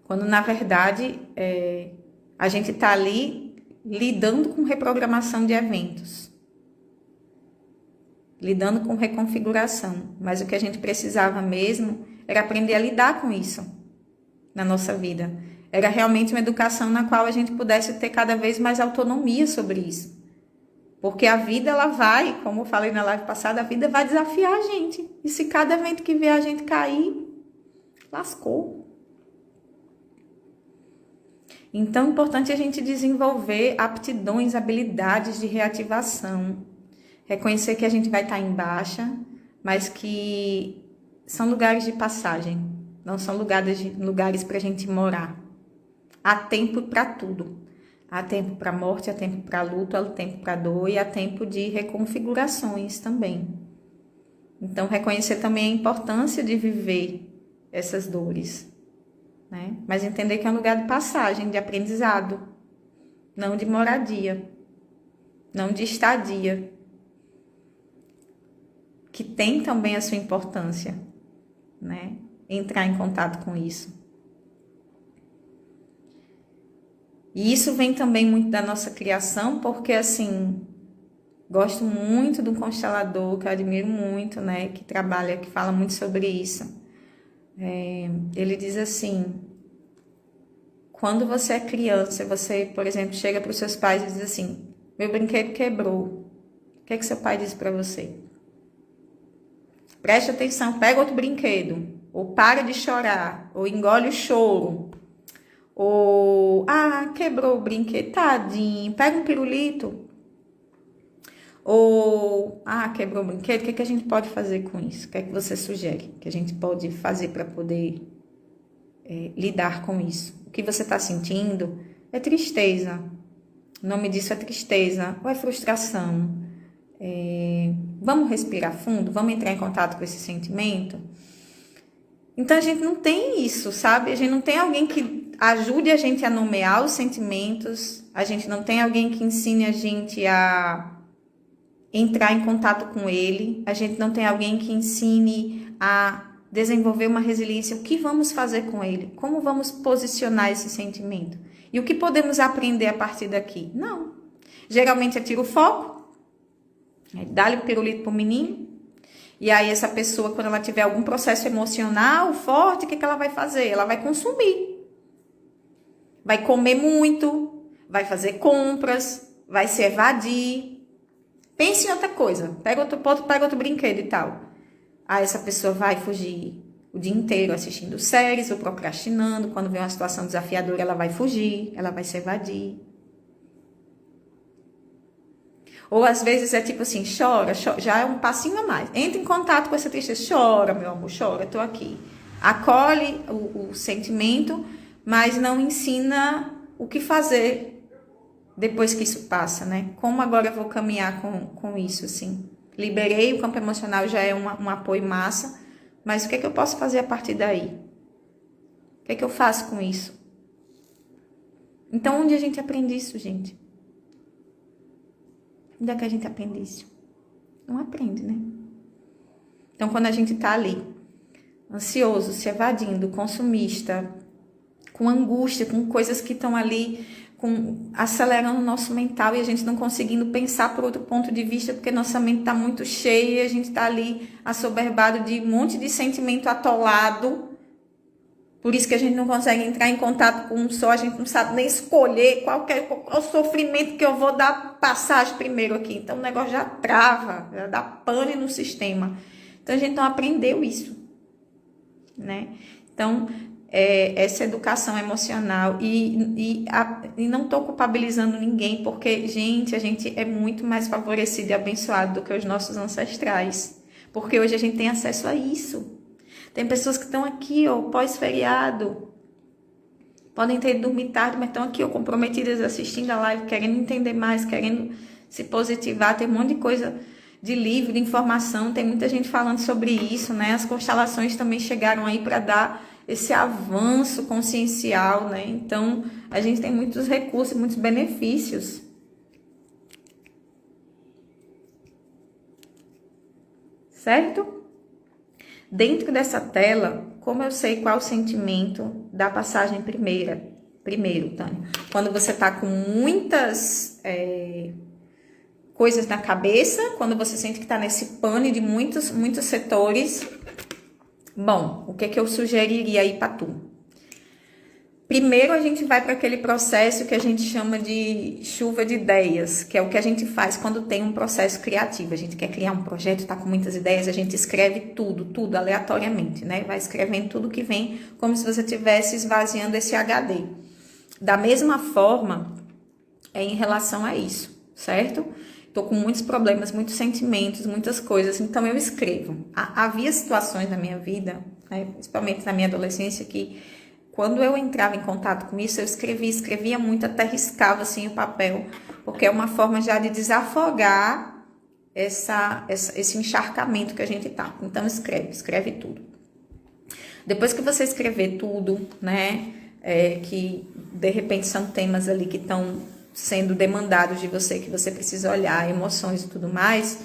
Quando, na verdade, a gente está ali lidando com reprogramação de eventos. Lidando com reconfiguração. Mas o que a gente precisava mesmo era aprender a lidar com isso na nossa vida. Era realmente uma educação na qual a gente pudesse ter cada vez mais autonomia sobre isso. Porque a vida, ela vai, como eu falei na live passada, a vida vai desafiar a gente. E se cada evento que vier a gente cair, lascou. Então, é importante a gente desenvolver aptidões, habilidades de reativação. Reconhecer que a gente vai estar em baixa, mas que são lugares de passagem. Não são lugares para a gente morar. Há tempo para tudo. Há tempo para morte, há tempo para luto, há tempo para dor e há tempo de reconfigurações também. Então, reconhecer também a importância de viver essas dores. Né? Mas entender que é um lugar de passagem, de aprendizado, não de moradia, não de estadia, que tem também a sua importância, né? Entrar em contato com isso. E isso vem também muito da nossa criação, porque assim, gosto muito de um constelador que eu admiro muito, né? Que trabalha, que fala muito sobre isso. Ele diz assim: quando você é criança, você, por exemplo, chega para os seus pais e diz assim: meu brinquedo quebrou. O que é que seu pai diz para você? Preste atenção, pega outro brinquedo. Ou para de chorar. Ou engole o choro. Ou, quebrou o brinquedo, tadinho, pega um pirulito. Ou, quebrou o brinquedo, o que é que a gente pode fazer com isso? O que é que você sugere que a gente pode fazer para poder lidar com isso? O que você está sentindo é tristeza. O nome disso é tristeza ou é frustração. Vamos respirar fundo? Vamos entrar em contato com esse sentimento? Então, a gente não tem isso, sabe? A gente não tem alguém que ajude a gente a nomear os sentimentos. A gente não tem alguém que ensine a gente a entrar em contato com ele. A gente não tem alguém que ensine a desenvolver uma resiliência. O que vamos fazer com ele? Como vamos posicionar esse sentimento? E o que podemos aprender a partir daqui? Não. Geralmente é tira o foco, dá-lhe o pirulito pro menino, e aí essa pessoa, quando ela tiver algum processo emocional forte, o que ela vai fazer? Ela vai consumir. Vai comer muito, vai fazer compras, vai se evadir. Pense em outra coisa. Pega outro brinquedo e tal. Aí essa pessoa vai fugir o dia inteiro assistindo séries ou procrastinando. Quando vem uma situação desafiadora, ela vai fugir, ela vai se evadir. Ou às vezes é tipo assim, chora, já é um passinho a mais. Entra em contato com essa tristeza, chora, meu amor, chora, eu tô aqui. Acolhe o sentimento, mas não ensina o que fazer depois que isso passa, né? Como agora eu vou caminhar com isso, assim? Liberei, o campo emocional já é um apoio massa, mas o que é que eu posso fazer a partir daí? O que é que eu faço com isso? Então, onde a gente aprende isso, gente? Onde é que a gente aprende isso? Não aprende, né? Então, quando a gente tá ali, ansioso, se evadindo, consumista, com angústia, com coisas que estão ali acelerando o nosso mental e a gente não conseguindo pensar por outro ponto de vista, porque nossa mente está muito cheia e a gente está ali assoberbado de um monte de sentimento atolado. Por isso que a gente não consegue entrar em contato com um só, a gente não sabe nem escolher qual é o sofrimento que eu vou dar passagem primeiro aqui. Então o negócio já trava, já dá pane no sistema. Então a gente não aprendeu isso, né? Então, essa educação emocional e não estou culpabilizando ninguém, porque, gente, a gente é muito mais favorecido e abençoado do que os nossos ancestrais, porque hoje a gente tem acesso a isso. Tem pessoas que estão aqui, ó, pós-feriado, podem ter dormido tarde, mas estão aqui, ó, comprometidas assistindo a live, querendo entender mais, querendo se positivar, tem um monte de coisa de livro, de informação, tem muita gente falando sobre isso, né? As constelações também chegaram aí para dar esse avanço consciencial, né? Então, a gente tem muitos recursos, muitos benefícios. Certo? Dentro dessa tela, como eu sei qual o sentimento da passagem primeiro, Tânia? Quando você tá com muitas coisas na cabeça, quando você sente que tá nesse pane de muitos setores, bom, o que eu sugeriria aí para tu? Primeiro a gente vai para aquele processo que a gente chama de chuva de ideias, que é o que a gente faz quando tem um processo criativo. A gente quer criar um projeto, tá com muitas ideias, a gente escreve tudo aleatoriamente, né? Vai escrevendo tudo que vem, como se você estivesse esvaziando esse HD. Da mesma forma, em relação a isso, certo? Tô com muitos problemas, muitos sentimentos, muitas coisas, então eu escrevo. Havia situações na minha vida, né, principalmente na minha adolescência, que quando eu entrava em contato com isso, eu escrevia muito, até riscava assim o papel, porque é uma forma já de desafogar esse encharcamento que a gente tá. Então escreve tudo. Depois que você escrever tudo, né, que de repente são temas ali que estão sendo demandados de você, que você precisa olhar, emoções e tudo mais,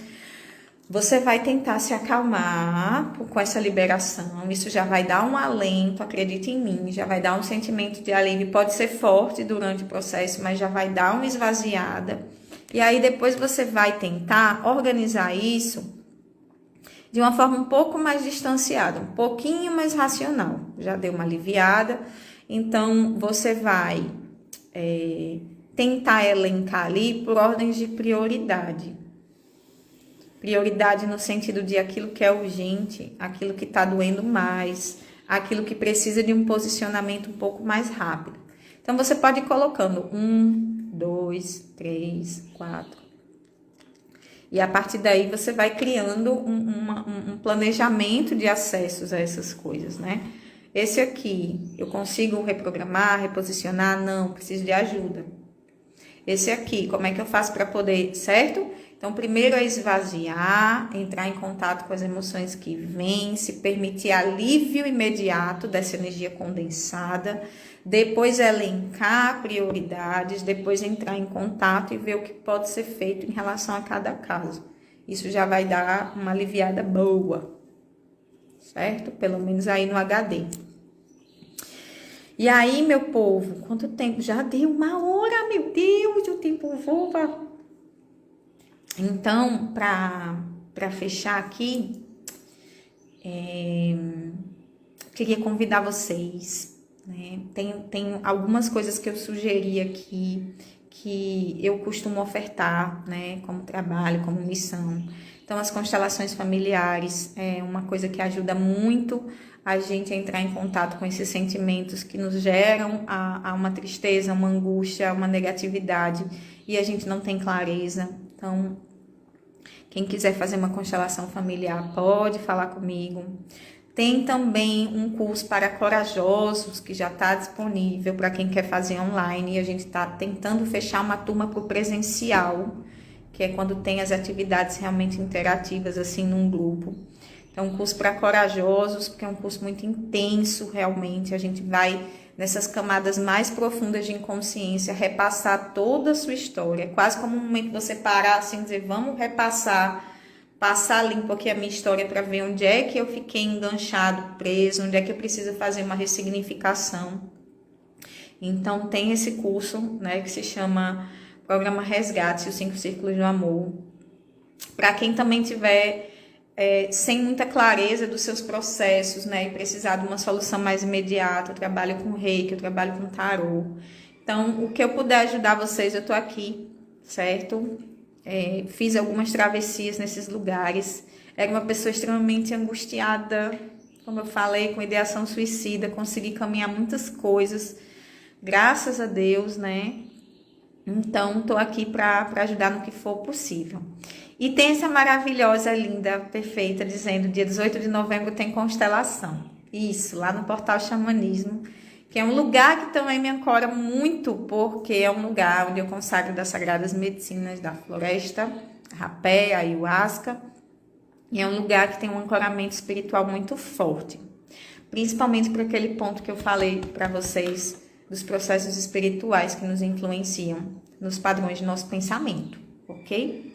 você vai tentar se acalmar com essa liberação. Isso já vai dar um alento, acredite em mim, já vai dar um sentimento de alívio. Pode ser forte durante o processo, mas já vai dar uma esvaziada. E aí depois você vai tentar organizar isso de uma forma um pouco mais distanciada, um pouquinho mais racional. Já deu uma aliviada. Então você vai tentar elencar ali por ordens de prioridade. Prioridade no sentido de aquilo que é urgente, aquilo que está doendo mais, aquilo que precisa de um posicionamento um pouco mais rápido. Então, você pode ir colocando 1, 2, 3, 4. E a partir daí, você vai criando um planejamento de acessos a essas coisas, né? Esse aqui, eu consigo reprogramar, reposicionar? Não, preciso de ajuda. Esse aqui, como é que eu faço para poder, certo? Então, primeiro é esvaziar, entrar em contato com as emoções que vêm, se permitir alívio imediato dessa energia condensada, depois elencar prioridades, depois entrar em contato e ver o que pode ser feito em relação a cada caso. Isso já vai dar uma aliviada boa, certo? Pelo menos aí no HD. E aí, meu povo, quanto tempo? Já deu 1 hora, meu Deus, o tempo voa. Então, para fechar aqui, queria convidar vocês, né? Tem algumas coisas que eu sugeri aqui, que eu costumo ofertar, né? Como trabalho, como missão. Então, as constelações familiares é uma coisa que ajuda muito a gente a entrar em contato com esses sentimentos que nos geram a uma tristeza, uma angústia, uma negatividade, e a gente não tem clareza. Então, quem quiser fazer uma constelação familiar pode falar comigo. Tem também um curso para corajosos que já está disponível para quem quer fazer online. E a gente está tentando fechar uma turma para o presencial, que é quando tem as atividades realmente interativas assim num grupo. Então, um curso para corajosos, porque é um curso muito intenso realmente. A gente vai nessas camadas mais profundas de inconsciência, repassar toda a sua história. É quase como um momento de você parar assim e dizer, vamos repassar, passar limpo aqui a minha história para ver onde é que eu fiquei enganchado, preso, onde é que eu preciso fazer uma ressignificação. Então, tem esse curso, né, que se chama Programa Resgate, os 5 Círculos do Amor. Para quem também tiver sem muita clareza dos seus processos, né, e precisar de uma solução mais imediata, eu trabalho com reiki, eu trabalho com tarô. Então, o que eu puder ajudar vocês, eu tô aqui, certo? Fiz algumas travessias nesses lugares. Era uma pessoa extremamente angustiada, como eu falei, com ideação suicida, consegui caminhar muitas coisas, graças a Deus, né? Então, tô aqui para ajudar no que for possível. E tem essa maravilhosa, linda, perfeita, dizendo dia 18 de novembro tem constelação. Isso, lá no Portal Xamanismo, que é um lugar que também me ancora muito, porque é um lugar onde eu consagro das sagradas medicinas da floresta, rapé, ayahuasca, e é um lugar que tem um ancoramento espiritual muito forte, principalmente por aquele ponto que eu falei para vocês, dos processos espirituais que nos influenciam nos padrões de nosso pensamento, ok?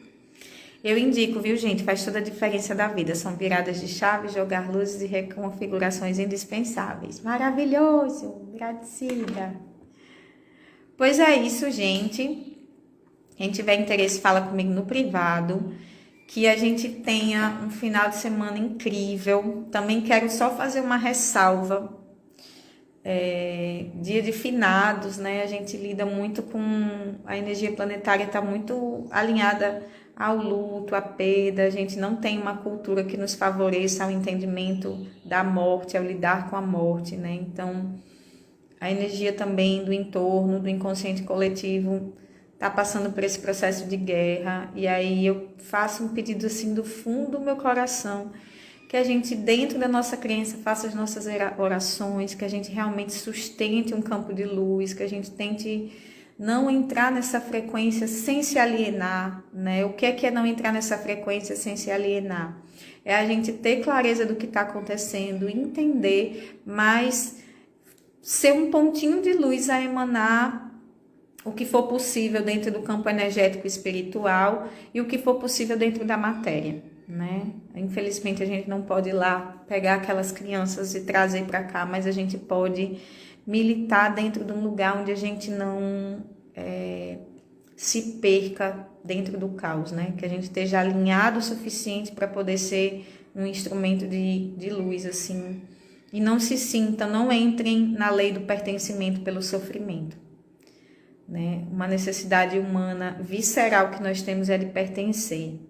Eu indico, viu, gente? Faz toda a diferença da vida. São viradas de chave, jogar luzes e reconfigurações indispensáveis. Maravilhoso! Agradecida! Pois é isso, gente. Quem tiver interesse, fala comigo no privado. Que a gente tenha um final de semana incrível. Também quero só fazer uma ressalva. Dia de finados, né? A gente lida muito com... A energia planetária está muito alinhada ao luto, à perda. A gente não tem uma cultura que nos favoreça ao entendimento da morte, ao lidar com a morte, né? Então, a energia também do entorno, do inconsciente coletivo, está passando por esse processo de guerra. E aí eu faço um pedido assim do fundo do meu coração, que a gente, dentro da nossa crença, faça as nossas orações, que a gente realmente sustente um campo de luz, que a gente tente não entrar nessa frequência sem se alienar, né? O que é não entrar nessa frequência sem se alienar? É a gente ter clareza do que está acontecendo, entender, mas ser um pontinho de luz a emanar o que for possível dentro do campo energético e espiritual e o que for possível dentro da matéria, né? Infelizmente a gente não pode ir lá pegar aquelas crianças e trazer para cá, mas a gente pode militar dentro de um lugar onde a gente não se perca dentro do caos, né? Que a gente esteja alinhado o suficiente para poder ser um instrumento de luz, assim, e não se sintam, não entrem na lei do pertencimento pelo sofrimento, né? Uma necessidade humana visceral que nós temos é de pertencer.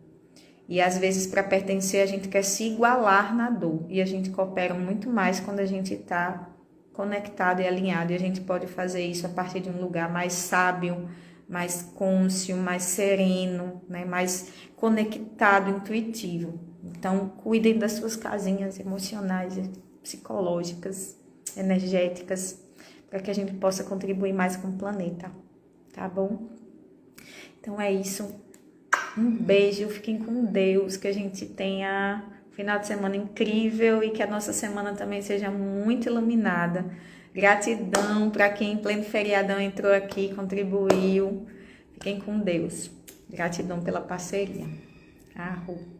E às vezes, para pertencer, a gente quer se igualar na dor. E a gente coopera muito mais quando a gente está conectado e alinhado. E a gente pode fazer isso a partir de um lugar mais sábio, mais cônscio, mais sereno, né? Mais conectado, intuitivo. Então, cuidem das suas casinhas emocionais, psicológicas, energéticas, para que a gente possa contribuir mais com o planeta, tá bom? Então é isso. Um beijo, fiquem com Deus, que a gente tenha um final de semana incrível e que a nossa semana também seja muito iluminada. Gratidão para quem em pleno feriadão entrou aqui, contribuiu. Fiquem com Deus. Gratidão pela parceria. Arro.